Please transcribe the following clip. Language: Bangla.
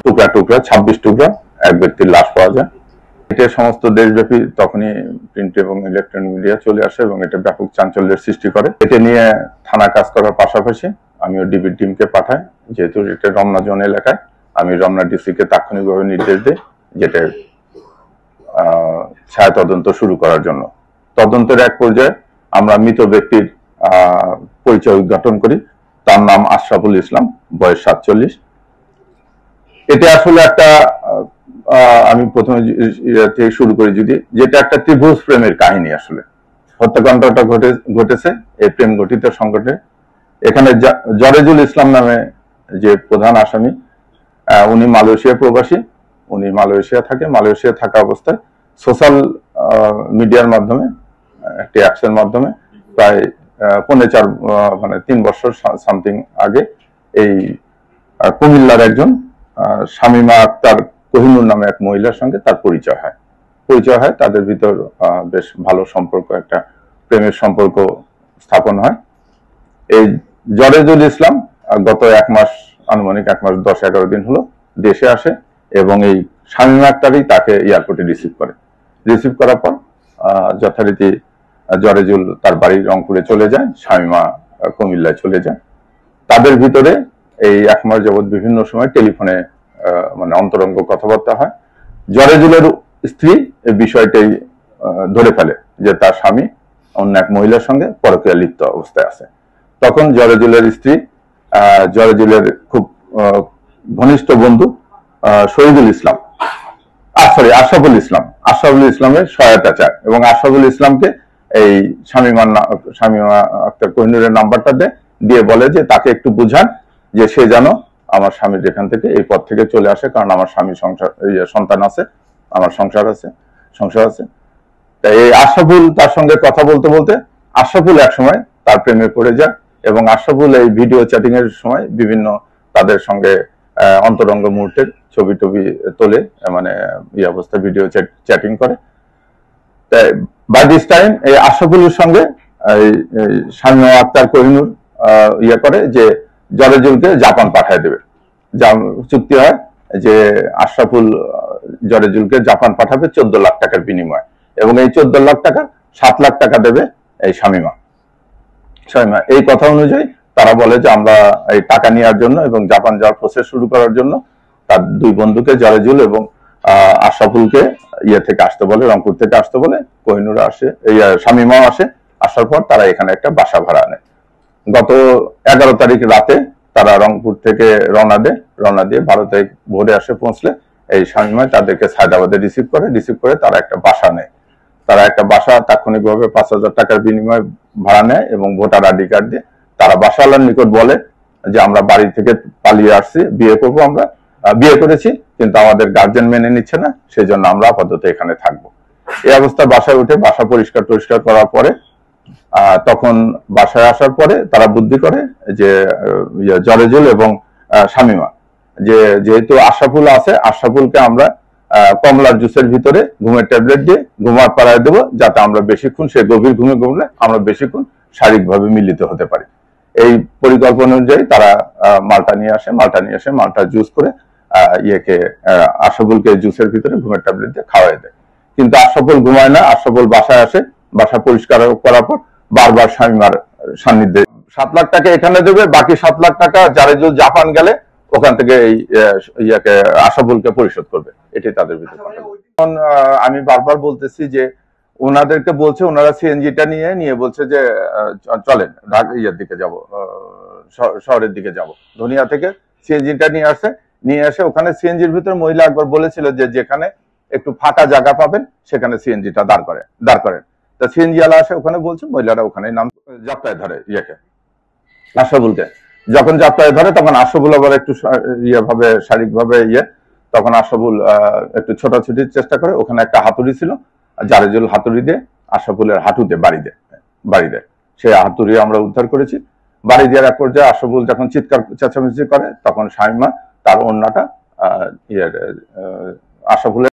টুকরা টুকরা 26 টুকরা এক ব্যক্তির লাশ পাওয়া যায়। এটা সমস্ত দেশব্যাপী তখনই প্রিন্ট এবং ইলেকট্রনিক মিডিয়া চলে আসে এবং এটা ব্যাপক চাঞ্চল্যের সৃষ্টি করে। এটা নিয়ে থানা কাজ করার পাশাপাশি আমিও ডিবির টিমকে পাঠাই, যেহেতু এটা রমনা জোন এলাকায়। আমি রমনা ডিসিকে তাৎক্ষণিকভাবে নির্দেশ দিই যেটা ছায়া তদন্ত শুরু করার জন্য। তদন্তের এক পর্যায়ে আমরা মৃত ব্যক্তির পরিচয় উদ্ঘাটন করি। তার নাম আশরাফুল ইসলাম, বয়স 47। এটা আসলে একটা আমি প্রথমে থেকে শুরু করি যদি, যেটা একটা ত্রিভুজ প্রেমের কাহিনী। আসলে হত্যাকাণ্ডটা ঘটেছে এই প্রেম গঠিত সংকটে। এখানে জরেজুল ইসলাম নামে যে প্রধান আসামি, উনি মালয়েশিয়া প্রবাসী। উনি মালয়েশিয়া থাকে। মালয়েশিয়া থাকা অবস্থায় সোশ্যাল মিডিয়ার মাধ্যমে একটি অ্যাপসের মাধ্যমে প্রায় 3 বছর সামথিং আগে এই কুমিল্লার একজন শামিমা আক্তার কোহিনুর নামে এক মহিলার সঙ্গে তার পরিচয় হয়। তাদের ভিতর বেশ ভালো সম্পর্ক, একটা প্রেমের সম্পর্ক স্থাপন হয়। এই জরেজুল ইসলাম গত আনুমানিক 1 মাস 10-11 দিন হলো দেশে আসে এবং এই শামিমা আক্তারই তাকে এয়ারপোর্টে রিসিভ করার পর যথারীতি জরেজুল তার বাড়ি রংপুরে চলে যায়, শামিমা কুমিল্লায় চলে যায়। তাদের ভিতরে এই 1 মাস যাবৎ বিভিন্ন সময় টেলিফোনে অন্তরঙ্গ কথাবার্তা হয়। জরেজুলের স্ত্রী এই বিষয়টাই ধরে ফেলে যে তার স্বামী অন্য এক মহিলার সঙ্গে পরকীয়া লিপ্ত অবস্থায় আছে। তখন জরেজুলের স্ত্রী জরেজুলের খুব ঘনিষ্ঠ বন্ধু আশরাফুল ইসলামের সহায়তা চায় এবং আশরাফুল ইসলামকে এই শামিমা আক্তার কোহিনুরের নাম্বারটা দিয়ে বলে যে তাকে একটু বুঝান যে সে যেন আমার স্বামীর এখান থেকে এই পথ থেকে চলে আসে, কারণ আমার স্বামী সন্তান আছে, আমার সংসার আছে। এই আশরাফুল তার সঙ্গে কথা বলতে বলতে আশরাফুল একসময় তার প্রেমে পড়ে যায় এবং আশরাফুল এই ভিডিও চ্যাটিং এর সময় বিভিন্ন তাদের সঙ্গে অন্তরঙ্গ মুহূর্তের ছবি তোলে, এই অবস্থা ভিডিও চ্যাটিং করে। বাই দিস টাইম এই আশরাফুলের সঙ্গে শামিমা আক্তার কোহিনুর করে যে জরেজুলকে জাপান পাঠায় দেবে। চুক্তি হয় যে আশরাফুল জরেজুলকে জাপান পাঠাবে 14 লাখ টাকার বিনিময়ে এবং এই 14 লাখ টাকা 7 লাখ টাকা দেবে এই শামিমা। এই কথা অনুযায়ী তারা বলে যে আমরা এই টাকা নেওয়ার জন্য এবং জাপান যাওয়ার প্রসেস শুরু করার জন্য তার 2 বন্ধুকে জরেজুল এবং আশরাফুলকে থেকে আসতে বলে, রংপুর থেকে আসতে বলে। কোহিনুর আসে, শামিমাও আসে। আসার পর তারা এখানে একটা বাসা ভাড়া নেয়। গত 11 তারিখ রাতে তারা রংপুর থেকে রওনা দিয়ে 12 তারিখ ভোরে পৌঁছলে এই শামিমা তাদেরকে সায়দাবাদে রিসিভ করে তারা একটা বাসা নেয়। তাৎক্ষণিকভাবে 5,000 টাকার বিনিময়ে ভাড়া নেয় এবং ভোটার আইডি কার্ড দিয়ে তারা বাসাওয়ালার নিকট বলে যে আমরা বাড়ি থেকে পালিয়ে আসছি, বিয়ে করেছি, কিন্তু আমাদের গার্জেন মেনে নিচ্ছে না, সেই জন্য আমরা আপাতত এখানে থাকবো। এই অবস্থা বাসায় উঠে বাসা পরিষ্কার করার পরে তখন বাসায় আসার পরে তারা বুদ্ধি করে যে জরেজুল এবং শামিমা যেহেতু আশরাফুলকে আমরা কমলার জুসের ভিতরে ঘুমের ট্যাবলেট দিয়ে ঘুমার পাড়ায় দেবো, যাতে আমরা বেশিক্ষণ সে গভীর ঘুমে ঘুমলে আমরা বেশিক্ষণ শারীরিকভাবে মিলিত হতে পারি। এই পরিকল্পনা অনুযায়ী তারা মালটা নিয়ে আসে, মালটা জুস করে আশরাফুলকে জুসের ভিতরে ঘুমের ট্যাবলেট দিয়ে খাওয়াই দেয়। কিন্তু আশরাফুল ঘুমায় না। আশরাফুল বাসায় আসে, বাসা পরিষ্কার করার পর বারবার শামিমার সান্নিধ্যে 7 লাখ টাকা এখানে দেবে, বাকি 7 লাখ টাকা জরেজুল জাপান গেলে ওখান থেকে এই আশরাফুলকে পরিশোধ করবে। এটাই তাদের ভিতরে। আমি বারবার বলতেছি যে ওনাদেরকে বলছে, ওনারা সিএনজিটা নিয়ে বলছে যে চলেন দিকে যাব, শহরের দিকে যাব। ধনিয়া থেকে সিএনজিটা নিয়ে আসে। ওখানে সিএনজির ভিতরে মহিলা একবার বলেছিল যে যেখানে একটু ফাঁকা জায়গা পাবেন সেখানে সিএনজিটা দাঁড় করেন। তা সিএনজি আলা আসে, ওখানে বলছে মহিলারা ওখানে নাম যাত্রায় ধরে আশরাফুলকে। যখন যাত্রায় ধরে তখন আশরাফুল আবার একটু শারীরিকভাবে তখন আশরাফুল একটু ছোটাছুটির চেষ্টা করে। ওখানে একটা হাতুড়ি ছিল, জরেজুল হাতুড়ি দিয়ে আশরাফুলের হাঁটুতে বাড়ি দেয়। সেই হাতুড়ি আমরা উদ্ধার করেছি। বাড়ি দেওয়ার এক পর্যায়ে আশরাফুল যখন চিৎকার চেঁচামেচি করে তখন শামিমা তার ওড়নাটা আশরাফুলের